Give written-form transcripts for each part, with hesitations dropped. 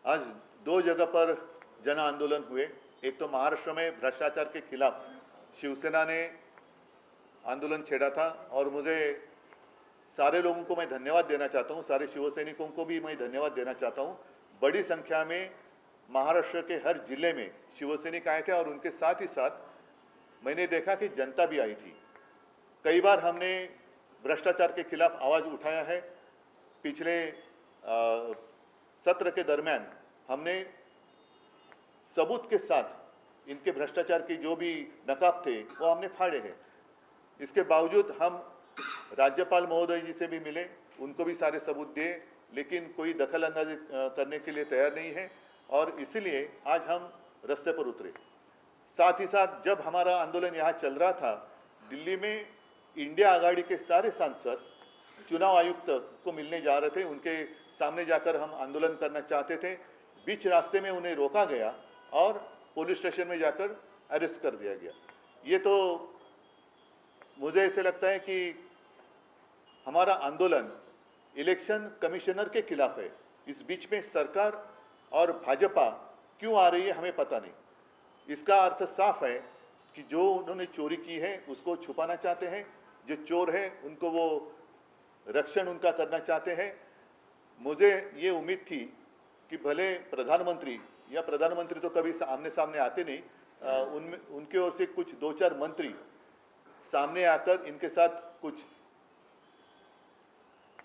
आज दो जगह पर जन आंदोलन हुए। एक तो महाराष्ट्र में भ्रष्टाचार के खिलाफ शिवसेना ने आंदोलन छेड़ा था और मुझे सारे लोगों को मैं धन्यवाद देना चाहता हूं, सारे शिवसैनिकों को भी मैं धन्यवाद देना चाहता हूं। बड़ी संख्या में महाराष्ट्र के हर जिले में शिवसैनिक आए थे और उनके साथ ही साथ मैंने देखा कि जनता भी आई थी। कई बार हमने भ्रष्टाचार के खिलाफ आवाज उठाया है। पिछले सत्र के दरमियान हमने सबूत के साथ इनके भ्रष्टाचार की जो भी नकाब थे वो हमने फाड़े हैं। इसके बावजूद हम राज्यपाल महोदय जी से भी मिले, उनको भी सारे सबूत दिए, लेकिन कोई दखल अंदाजी करने के लिए तैयार नहीं है और इसलिए आज हम रास्ते पर उतरे। साथ ही साथ जब हमारा आंदोलन यहाँ चल रहा था, दिल्ली में इंडिया आघाड़ी के सारे सांसद चुनाव आयुक्त को मिलने जा रहे थे, उनके सामने जाकर हम आंदोलन करना चाहते थे। बीच रास्ते में उन्हें रोका गया और पुलिस स्टेशन में जाकर अरेस्ट कर दिया गया। ये तो मुझे ऐसे लगता है कि हमारा आंदोलन इलेक्शन कमिश्नर के खिलाफ है। इस बीच में सरकार और भाजपा क्यों आ रही है हमें पता नहीं। इसका अर्थ साफ है कि जो उन्होंने चोरी की है उसको छुपाना चाहते हैं, जो चोर है उनको वो रक्षण उनका करना चाहते हैं। मुझे ये उम्मीद थी कि भले प्रधानमंत्री तो कभी आमने सामने आते नहीं, उनके ओर से कुछ दो चार मंत्री सामने आकर इनके साथ कुछ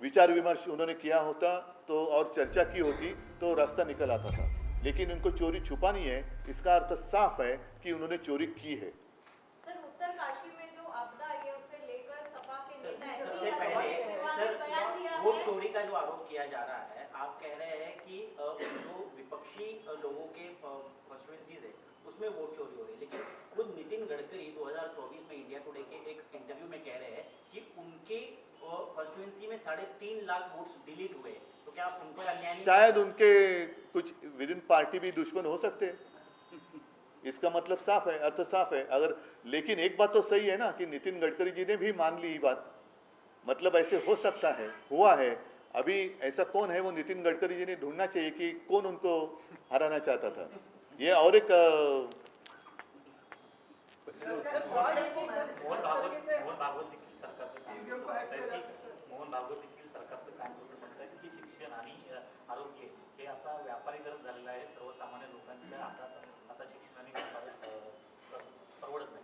विचार विमर्श उन्होंने किया होता तो और चर्चा की होती तो रास्ता निकल आता था, लेकिन उनको चोरी छुपानी है। इसका अर्थ साफ है कि उन्होंने चोरी की है। सर, उत्तरकाशी में जो आपदा आई है उसे लेकर सपा के नेता सबसे पहले वो चोरी का जो आरोप किया जा रहा है, आप कह रहे हैं कि जो विपक्षी लोगों के कॉन्स्टिट्यूएंसीज है उसमें वोट चोरी हो रही है, लेकिन खुद नितिन गडकरी 2024 में इंडिया टुडे के एक इंटरव्यू में कह रहे हैं कि उनके कॉन्स्टिट्यूएंसी में 3.5 लाख वोट्स डिलीट हुए। तो क्या आप उनको अन्याय नहीं? शायद उनके कुछ विद इन पार्टी भी दुश्मन हो सकते हैं। इसका मतलब साफ है, अर्थ साफ है। अगर लेकिन एक बात तो सही है ना कि नितिन गडकरी जी ने भी मान ली बात, मतलब ऐसे हो सकता है, हुआ है। अभी ऐसा कौन है, वो नितिन गडकरी जी ने ढूंढना चाहिए कि कौन उनको हराना चाहता था। ये और एक मोहन भागवत देखील सरकारचं काम करून म्हणतात की शिक्षण आणि आरोग्य हे आता व्यापारीकरण झालेलं आहे, सर्वसामान्य लोकांच्या हातात आता शिक्षण आणि परवडत नाही।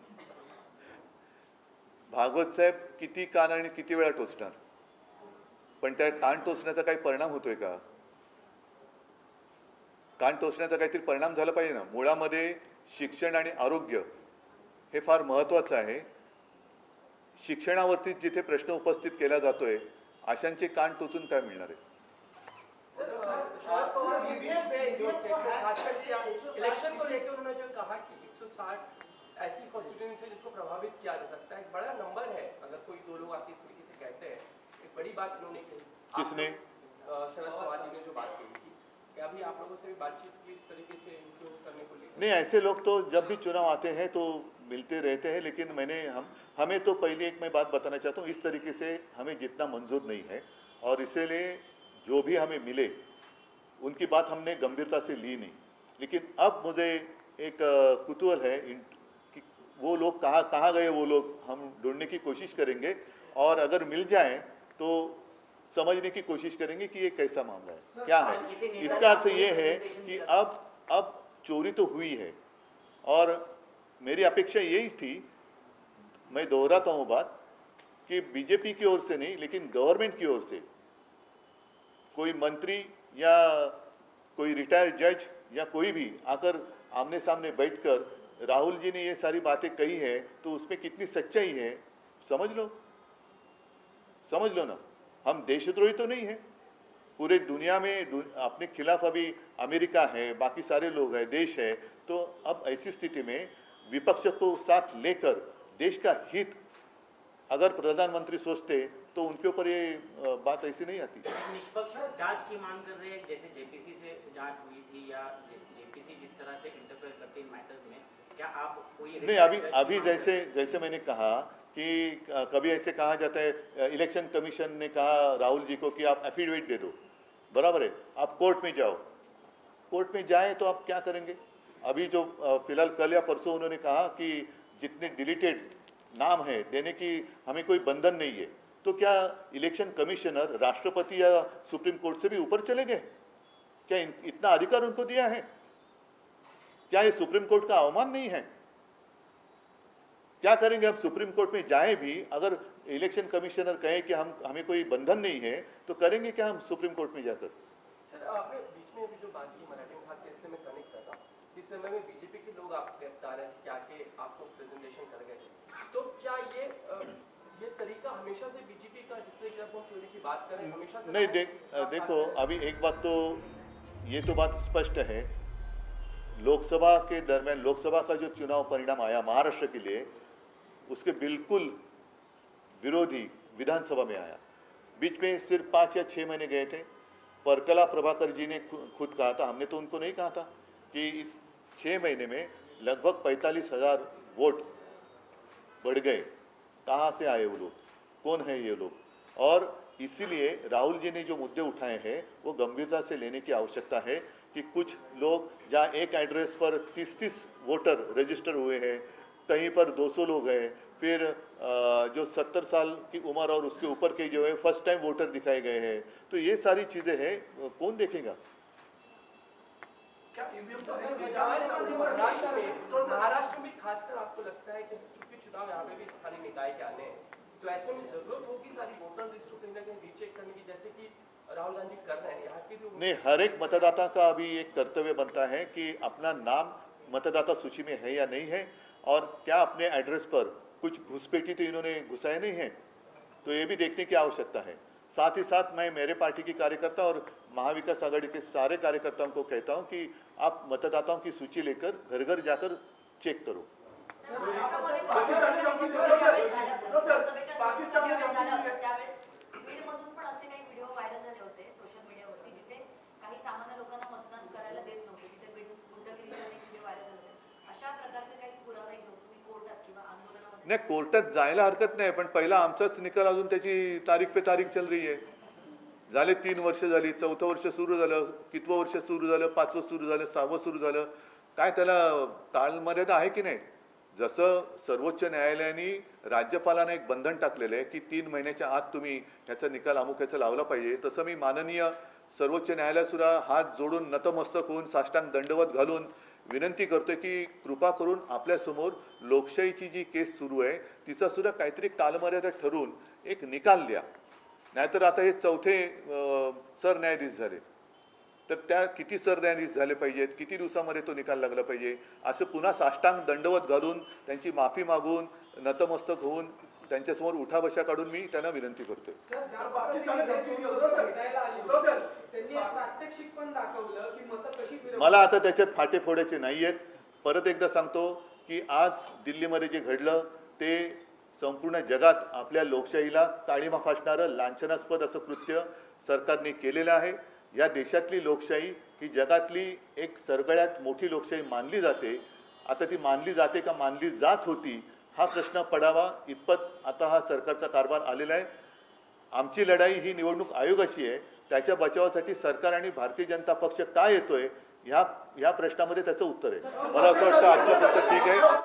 भागवत साहेब किती कान आणि किती वेळा टोचणार, पण त्या कान टोचण्याचा काही परिणाम होतोय का? कान टोचण्याचा काहीतरी परिणाम झाला पाहिजे ना। मुळामध्ये शिक्षण आणि आरोग्य हे फार महत्त्वाचं आहे। शिक्षणावरती जिथे प्रश्न उपस्थित केला जातोय, अशांचे कान टोचून काय मिळणार आहे? इलेक्शन को लेकर उन्होंने जो कहा कि 160 ऐसी कॉन्स्टिट्यूएंसी जिसको प्रभावित किया जा सकता है, एक बड़ा नंबर है। अगर कोई दो लोग आके इस तरीके से कहते हैं, एक बड़ी बात इन्होंने कही। किसने? शरद पवार जी ने जो बात कही थी, क्या अभी आप लोगों से भी बातचीत की इस तरीके से इन्फ्लुएंस करने को लेकर? नहीं, ऐसे लोग तो जब भी चुनाव आते हैं तो मिलते रहते हैं, लेकिन हमें तो पहले एक मैं बात बताना चाहता हूँ, इस तरीके से हमें जितना मंजूर नहीं है और इसीलिए जो भी हमें मिले उनकी बात हमने गंभीरता से ली नहीं। लेकिन अब मुझे एक कुतूहल है कि वो लोग कहाँ गए, वो लोग हम ढूंढने की कोशिश करेंगे और अगर मिल जाए तो समझने की कोशिश करेंगे कि ये कैसा मामला है, क्या है। इसका अर्थ ये है कि अब चोरी तो हुई है और मेरी अपेक्षा यही थी, मैं दोहराता हूं बात, कि बीजेपी की ओर से नहीं लेकिन गवर्नमेंट की ओर से कोई मंत्री या कोई रिटायर्ड जज या कोई भी आकर आमने सामने बैठकर राहुल जी ने ये सारी बातें कही है तो उसमें कितनी सच्चाई है समझ लो ना। हम देशद्रोही तो नहीं है, पूरे दुनिया में अपने खिलाफ अभी अमेरिका है, बाकी सारे लोग हैं, देश है। तो अब ऐसी स्थिति में विपक्ष को साथ लेकर देश का हित अगर प्रधानमंत्री सोचते तो उनके ऊपर ये बात ऐसी नहीं आती। निष्पक्ष जांच की मांग कर रहे हैं, जैसे जेपीसी से जांच हुई थी या जेपीसी जिस तरह से इंटरफेयर करती है मैटर्स में, क्या आप कोई नहीं? अभी जैसे मैंने कहा कि कभी ऐसे कहा जाता है, इलेक्शन कमीशन ने कहा राहुल जी को कि आप एफिडेविट दे दो, बराबर है, आप कोर्ट में जाओ, कोर्ट में जाएं तो आप क्या करेंगे? अभी जो फिलहाल कल या परसों उन्होंने कहा कि जितने डिलीटेड नाम है देने की हमें कोई बंधन नहीं है, तो क्या इलेक्शन कमिश्नर राष्ट्रपति या सुप्रीम कोर्ट से भी ऊपर चले गए? क्या इतना अधिकार उनको दिया है? क्या ये सुप्रीम कोर्ट का अवमान नहीं है? क्या करेंगे? हम सुप्रीम कोर्ट में जाएं भी, अगर इलेक्शन कमिश्नर कहे कि हमें कोई बंधन नहीं है, तो करेंगे क्या हम सुप्रीम कोर्ट में जाकर? सर आपने बीच में भी जो बात की मराठी में, खास इसलिए मैं कनेक्ट कर रहा हूँ, इस समय में बीजेपी के लोग आप गिरफ्तार हैं क्या के आपको प्रेजेंटेशन कर गए थे, तो क्या ये तरीका हमेशा से बीजेपी का, जिस तरीके से हम चोरी की बात करें हमेशा से नहीं, देखो अभी एक बात तो ये तो बात स्पष्ट है, लोकसभा के दरमियान लोकसभा का जो चुनाव परिणाम आया महाराष्ट्र के लिए, उसके बिल्कुल विरोधी विधानसभा में आया। बीच में सिर्फ 5 या 6 महीने गए थे। परकला प्रभाकर जी ने खुद कहा था, हमने तो उनको नहीं कहा था, कि इस 6 महीने में लगभग 45,000 वोट बढ़ गए। कहाँ से आए वो लोग, कौन है ये लोग? और इसीलिए राहुल जी ने जो मुद्दे उठाए हैं वो गंभीरता से लेने की आवश्यकता है कि कुछ लोग जहाँ एक एड्रेस पर 30-30 वोटर रजिस्टर हुए हैं, कहीं पर 200 लोग हैं, फिर जो 70 साल की उम्र और उसके ऊपर के जो है फर्स्ट टाइम वोटर दिखाए गए हैं, तो ये सारी चीज़ें हैं, कौन देखेगा? महाराष्ट्र में खासकर आपको लगता है कि चूंकि चुनाव यहाँ पे भी स्थानीय निकाय के आने हैं, तो ऐसे में जरूरत होगी सारी वोटर लिस्ट को कहीं ना कहीं रीचेक करने की, जैसे कि राहुल गांधी कर रहे हैं यहाँ की भी? नहीं, हर एक मतदाता का अभी एक कर्तव्य बनता है कि अपना नाम मतदाता सूची में है या नहीं है, और क्या अपने एड्रेस पर कुछ घुसपैठी तो इन्होंने घुसाए नहीं है, तो ये भी देखने की आवश्यकता है। साथ ही साथ मैं मेरे पार्टी की कार्यकर्ता और महाविकास आघाड़ी के सारे कार्यकर्ताओं को कहता हूं कि आप मतदाताओं की सूची लेकर घर घर जाकर चेक करो। नाही, कोर्टात जायला हरकत नाही, पण पहिला आमचाच निकाल, अजून त्याची तारीख पे तारीख चल रही आहे। झाले 3 वर्ष झाली, 4थं वर्ष सुरू झालं, कितवं वर्ष सुरू झालं, 5वं सुरू झालं, 6वं सुरू झालं, काय त्याला कालमर्यादा आहे की नाही? जसं सर्वोच्च न्यायालयाने राज्यपालांना एक बंधन टाकलेलं आहे की 3 महिन्याच्या आत तुम्ही ह्याचा निकाल अमुक ह्याचा लावला पाहिजे, तसं मी माननीय सर्वोच्च न्यायालयात सुद्धा हात जोडून नतमस्तक होऊन साष्टांग दंडवत घालून विनंती करतोय की कृपा करून आपल्या समोर लोकशाहीची जी केस सुरू आहे तिचा सुद्धा काहीतरी कालमर्यादा ठरवून एक निकाल द्या। नाहीतर आता हे 4थे सरन्यायाधीश झाले, तर त्या किती सरन्यायाधीश झाले पाहिजेत, किती दिवसामध्ये तो निकाल लागला पाहिजे, असं पुन्हा साष्टांग दंडवत घालून त्यांची माफी मागून नतमस्तक होऊन त्यांच्यासमोर उठाबशा काढून मी त्यांना विनंती करतोय। मला आता त्याच्यात फाटे फोडायचे नाहीयेत। परत एकदा सांगतो की आज दिल्लीमध्ये जे घडलं ते संपूर्ण जगात आपल्या लोकशाहीला काळीमा फासणारं लांछनास्पद असं कृत्य सरकारने केलेलं आहे। या देशातली लोकशाही ही जगातली एक सगळ्यात मोठी लोकशाही मानली जाते। आता ती मानली जाते का मानली जात होती हा प्रश्न पडावा इतपत आता हा सरकारचा कारभार आलेला आहे। आमची लढाई ही निवडणूक आयोगाशी आहे, त्याच्या बचावासाठी सरकार आणि भारतीय जनता पक्ष काय येतोय ह्या प्रश्नामध्ये त्याचं उत्तर आहे। मला असं वाटतं आजच्या पुरतं ठीक आहे।